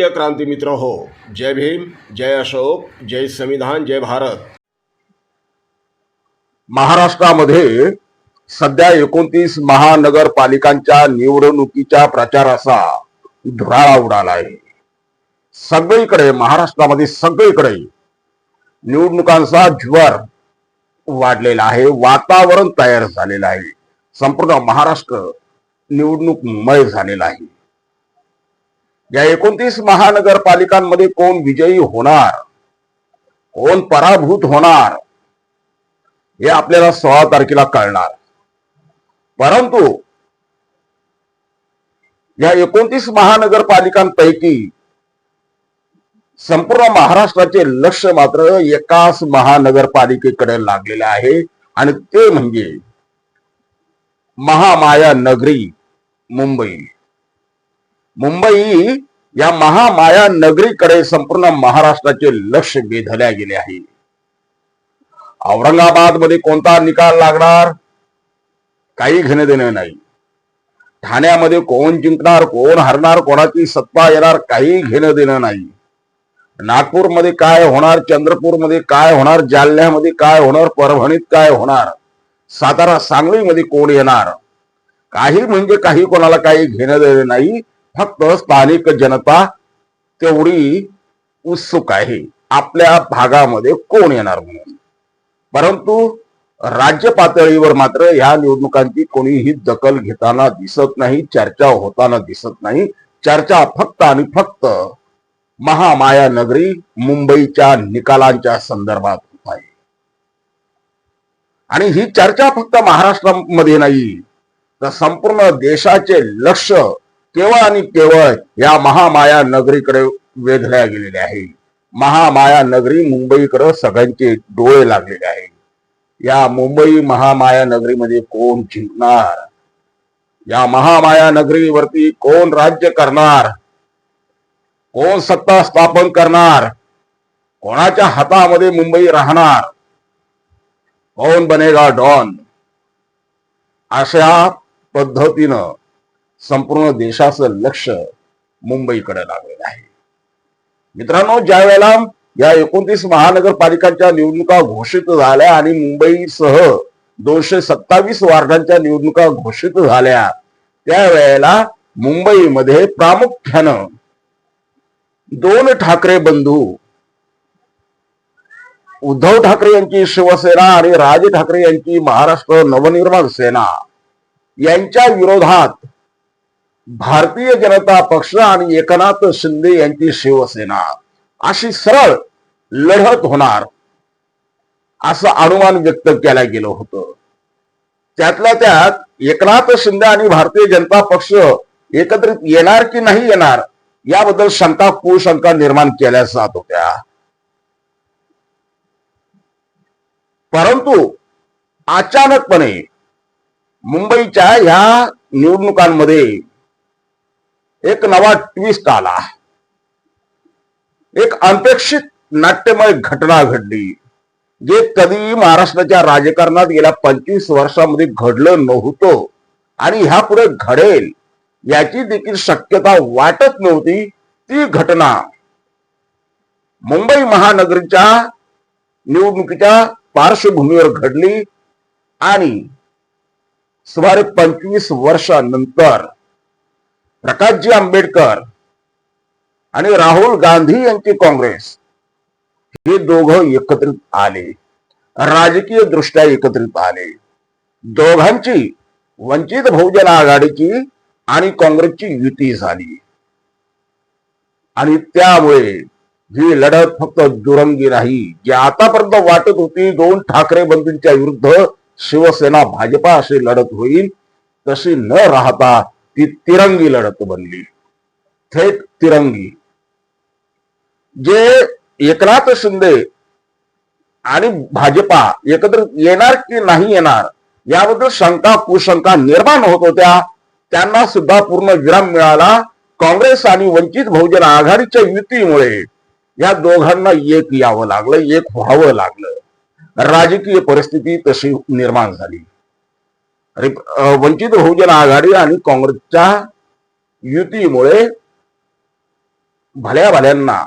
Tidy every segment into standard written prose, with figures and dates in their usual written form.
प्रिय क्रांती मित्र हो, जय भीम, जय अशोक, जय संविधान, जय भारत। महाराष्ट्रामध्ये सध्या 29 महानगरपालिकांच्या निवडणुकीच्या प्रचाराचा धुराळा उडाला आहे। सगळीकडे महाराष्ट्रामध्ये सगळीकडे निवडणुकांचा ज्वर वाढलेला आहे, वातावरण तयार झालेलं आहे। संपूर्ण महाराष्ट्र निवडणूकमय झालेला आहे। या 29 महानगरपालिकांमध्ये कोण विजयी होणार, कोण पराभूत होणार हे आपल्याला 16 तारखेला कळणार। परंतु या 29 महानगरपालिकांपैकी संपूर्ण महाराष्ट्राचे लक्ष मात्र एकाच महानगरपालिकेकडे लागलेले आहे, आणि ते म्हणजे महामाया नगरी मुंबई। मुंबई या महामाया नगरीकडे संपूर्ण महाराष्ट्राचे लक्ष वेधल्या गेले आहे। औरंगाबाद मध्ये कोणता निकाल लागणार काही घेणं देणं नाही। ठाण्यामध्ये कोण जिंकणार, कोण हरणार, कोणाची सत्ता येणार काही घेणं देणं नाही। नागपूरमध्ये काय होणार, चंद्रपूरमध्ये काय होणार, जालन्यामध्ये काय होणार, परभणीत काय होणार, सातारा सांगलीमध्ये कोण येणार काही म्हणजे काही कोणाला काही घेणं देणं नाही। फक्त स्थानिक जनता तेवढी उत्सुक आहे आपल्या भागामध्ये कोण येणार म्हणून। परंतु राज्य पातळीवर मात्र या निवडणुकांची कोणीही दखल घेताना दिसत नाही, चर्चा होताना दिसत नाही। चर्चा फक्त आणि फक्त महामाया नगरी मुंबईच्या निकालांच्या संदर्भात होत आहे। आणि ही चर्चा फक्त महाराष्ट्रामध्ये नाही तर संपूर्ण देशाचे लक्ष केवळ आणि केवळ या महामाया नगरीकडे वेधल्या गेलेले आहे। महामाया नगरी मुंबईकडे सगळ्यांचे डोळे लागलेले आहे। या मुंबई महामाया नगरीमध्ये कोण जिंकणार, या महामाया नगरीवरती कोण राज्य करणार, कोण सत्ता स्थापन करणार, कोणाच्या हातामध्ये मुंबई राहणार, कोण बनेगा डॉन, अशा पद्धतीनं संपूर्ण देशाचं लक्ष मुंबईकडे लागलेलं आहे। मित्रांनो, ज्या वेळेला या 29 महानगरपालिकांच्या निवडणुका घोषित झाल्या आणि मुंबईसह 227 वार्डांच्या निवडणुका घोषित झाल्या, त्यावेळेला मुंबईमध्ये प्रामुख्यानं दोन ठाकरे बंधू, उद्धव ठाकरे यांची शिवसेना आणि राज ठाकरे यांची महाराष्ट्र नवनिर्माण सेना यांच्या विरोधात भारतीय जनता पक्ष आणि एकनाथ शिंदे यांची शिवसेना अशी सरळ लढत होणार असं अनुमान व्यक्त केलं गेलं होतं। त्यातल्या त्यात एकनाथ शिंदे आणि भारतीय जनता पक्ष एकत्रित येणार की नाही येणार याबद्दल शंका कुशंका निर्माण केल्या जात होत्या। परंतु अचानकपणे मुंबईच्या या निवडणुकांमध्ये एक नवा ट्विस्ट आला, एक अनपेक्षित नाट्यमय घटना घडली, जे कधी महाराष्ट्राच्या राजकारणात गेल्या 25 वर्षांमध्ये घडलं नव्हतं आणि ह्यापुढे घडेल याची देखील शक्यता वाटत नव्हती। ती घटना मुंबई महानगरीच्या निवडणुकीच्या पार्श्वभूमीवर घडली आणि सुमारे 25 वर्षांनंतर प्रकाशजी आंबेडकर आणि राहुल गांधी यांची काँग्रेस हे दोघं एकत्रित आले, राजकीय दृष्ट्या एकत्रित आले। दोघांची वंचित बहुजन आघाडीची आणि काँग्रेसची युती झाली आणि त्यामुळे ही लढत फक्त दुरंगी नाही, जी आतापर्यंत वाटत होती दोन ठाकरे बंधूंच्या विरुद्ध शिवसेना भाजपा अशी लढत होईल, तशी न राहता ती तिरंगी लढत बनली, थेट तिरंगी। जे एकनाथ शिंदे आणि भाजपा एकत्रित येणार की नाही येणार याबद्दल शंका कुशंका निर्माण होत होत्या, त्यांना सुद्धा पूर्ण विराम मिळाला। काँग्रेस आणि वंचित बहुजन आघाडीच्या युतीमुळे या दोघांना एक यावं लागलं, एक व्हावं लागलं। राजकीय परिस्थिती तशी निर्माण झाली। वंचित बहुजन आघाडी आणि काँग्रेसच्या युतीमुळे भल्या भल्यांना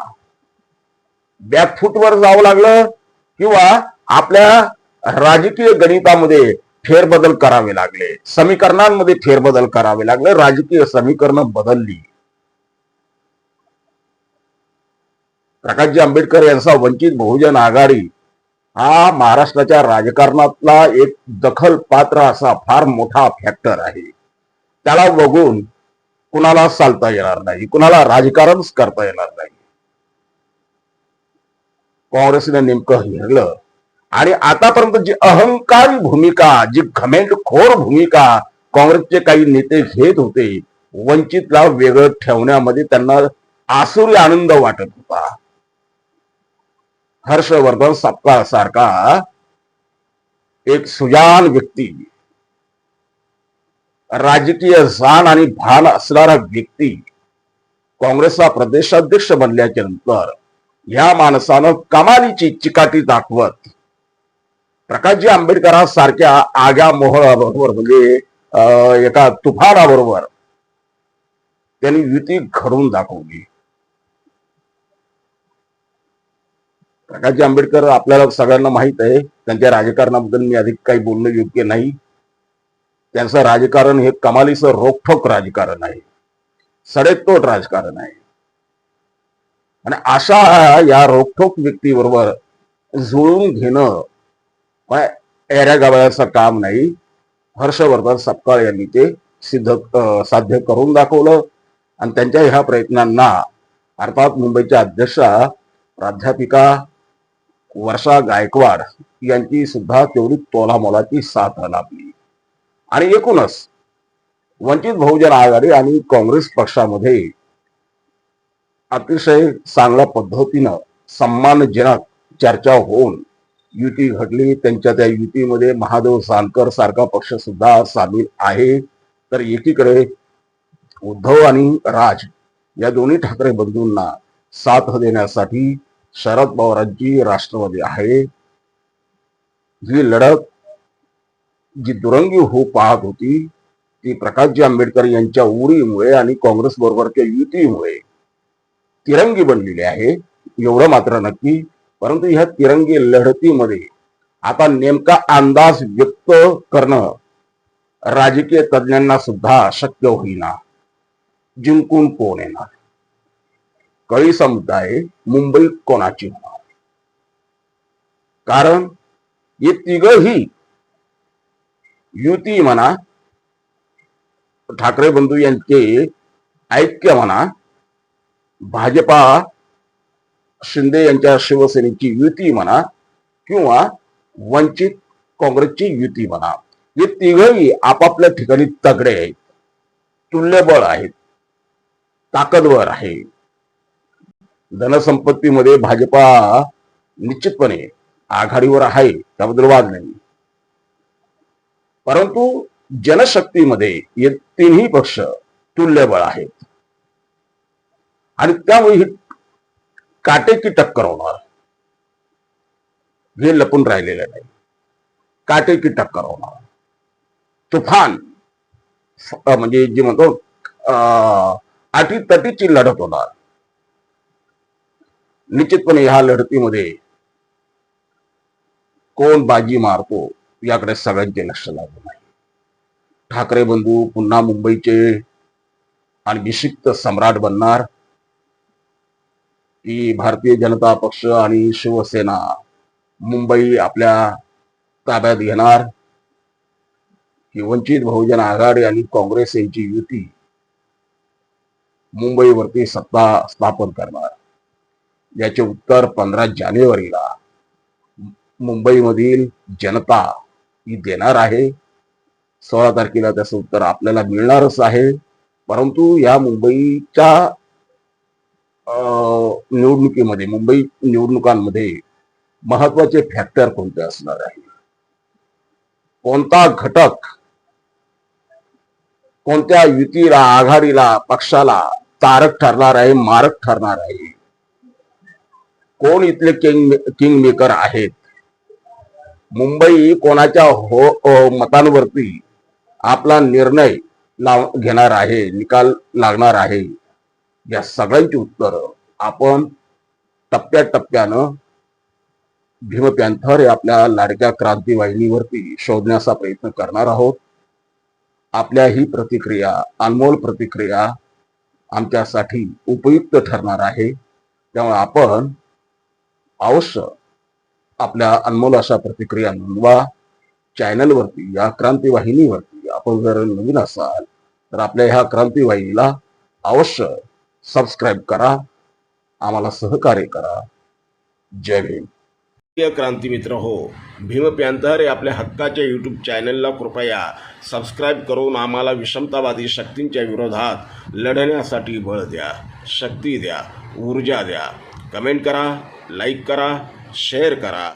बॅकफूटवर जावं लागलं किंवा आपल्या राजकीय गणितामध्ये फेरबदल करावे लागले, समीकरणांमध्ये फेरबदल करावे लागले, राजकीय समीकरणं बदलली. प्रकाशजी आंबेडकर यांचा वंचित बहुजन आघाडी हा महाराष्ट्राच्या राजकारणातला एक दखल पात्र असा फार मोठा फॅक्टर आहे. त्याला बघून कुणाला चालता येणार नाही, कुणाला राजकारणच करता येणार नाही. काँग्रेसने नेमकं हिरलं आणि आतापर्यंत जी अहंकारी भूमिका, जी घमेंडखोर भूमिका काँग्रेसचे काही नेते घेत होते, वंचितला वेगळं ठेवण्यामध्ये त्यांना आसुरी आनंद वाटत होता. हर्षवर्धन सपकाळ सारखा एक सुजान व्यक्ती, राजकीय जाण आणि भान असणारा व्यक्ती काँग्रेसचा प्रदेशाध्यक्ष बनल्याच्या नंतर या माणसानं कमालीची चिकाटी दाखवत प्रकाशजी आंबेडकरांसारख्या आग्या मोहळाबरोबर म्हणजे एका तुफानाबरोबर त्यांनी युती घडवून दाखवली. प्रकाशजी आंबेडकर आपल्याला सगळ्यांना माहित आहे, त्यांच्या राजकारणाबद्दल मी अधिक काही बोलणं योग्य नाही. त्यांचं राजकारण हे कमालीचं रोखठोक राजकारण आहे, सडेतोड राजकारण आहे. आणि अशा या रोखठोक व्यक्तीबरोबर जुळून घेणं एऱ्या गावयाचं काम नाही. हर्षवर्धन सपकाळ यांनी ते साध्य करून दाखवलं आणि त्यांच्या ह्या प्रयत्नांना अर्थात मुंबईच्या अध्यक्षा प्राध्यापिका वर्षा गायकवाड यांची सुद्धा तेवढी तोलामोलाची साथ लाभली. आणि एकूणच वंचित बहुजन आघाडी आणि काँग्रेस पक्षामध्ये अतिशय चांगल्या पद्धतीनं सन्मानजनक चर्चा होऊन युती घडली. त्यांच्या त्या युतीमध्ये महादेव जानकर सारखा पक्ष सुद्धा सामील आहे. तर एकीकडे उद्धव आणि राज या दोन्ही ठाकरे बंधूंना साथ देण्यासाठी शरद पवारांची राष्ट्रवादी आहे. ही लढत जी दुरंगी होऊ पाहत होती ती प्रकाशजी आंबेडकर यांच्या उडीमुळे आणि काँग्रेस बरोबरच्या युतीमुळे तिरंगी बनलेली आहे, एवढं मात्र नक्की. परंतु ह्या तिरंगी लढतीमध्ये आता नेमका अंदाज व्यक्त करणं राजकीय तज्ञांना सुद्धा शक्य होईना. जिंकून कोण येणार, कळीचा मुद्दा आहे. मुंबई कोणाची होणार, कारण हे तिघही युती म्हणा, ठाकरे बंधू यांचे ऐक्य म्हणा, भाजपा शिंदे यांच्या शिवसेनेची युती म्हणा किंवा वंचित काँग्रेसची युती म्हणा, हे तिघही आपापल्या ठिकाणी तगडे आहेत, तुल्यबळ आहेत, ताकदवर आहे. धनसंपत्तीमध्ये भाजपा निश्चितपणे आघाडीवर आहे, त्याबद्दल वाद नाही. परंतु जनशक्तीमध्ये हे तिन्ही पक्ष तुल्यबळ आहेत आणि त्यामुळे ही काटेकी टक्कर होणार, हे लपून राहिलेलं नाही. काटेकी टक्कर होणार, तुफान म्हणजे जे म्हणतो अटीतटीची लढत होणार. निश्चितपणे ह्या लढतीमध्ये कोण बाजी मारतो याकडे सगळ्यांचे लक्ष लागलं नाही. ठाकरे बंधू पुन्हा मुंबईचे अनभिषिक्त सम्राट बनणार की भारतीय जनता पक्ष आणि शिवसेना मुंबई आपल्या ताब्यात घेणार की वंचित बहुजन आघाडी आणि काँग्रेस यांची युती मुंबईवरती सत्ता स्थापन करणार, याचे उत्तर 15 जानेवारीला मुंबईमधील जनता ही देणार आहे. 16 तारखेला त्याचं उत्तर आपल्याला मिळणारच आहे. परंतु या मुंबईच्या निवडणुकीमध्ये, मुंबई निवडणुकांमध्ये महत्वाचे फॅक्टर कोणते असणार आहे, कोणता घटक कोणत्या युतीला, आघाडीला, पक्षाला तारक ठरणार आहे, मारक ठरणार आहे, कोण इथले किंग मेकर आहेत, मुंबई कोणाच्या मतांवरती आपला निर्णय घेणार आहे, निकाल लागणार आहे, या सगळ्यांची उत्तर आपण टप्प्याटप्प्यानं भीम पॅन्थर या आपल्या लाडक्या क्रांती वाहिनीवरती शोधण्याचा प्रयत्न करणार आहोत. आपल्या ही प्रतिक्रिया, अनमोल प्रतिक्रिया आमच्यासाठी उपयुक्त ठरणार आहे. त्यामुळे आपण अवश्य आपल्या अनमोल अशा प्रतिक्रिया नोंदवा. चॅनलवरती, या क्रांती वाहिनीवरती आपण जर नवीन असाल तर आपल्या ह्या क्रांती वाहिनीला अवश्य सबस्क्राईब करा, आम्हाला सहकार्य करा. जय भीम. प्रिय क्रांती मित्र हो, भीम पॅन्थर या आपल्या हक्काच्या यूट्यूब चॅनलला कृपया सबस्क्राईब करून आम्हाला विषमतावादी शक्तींच्या विरोधात लढण्यासाठी बळ द्या, शक्ती द्या, ऊर्जा द्या. कमेंट करा, लाईक करा, शेअर करा.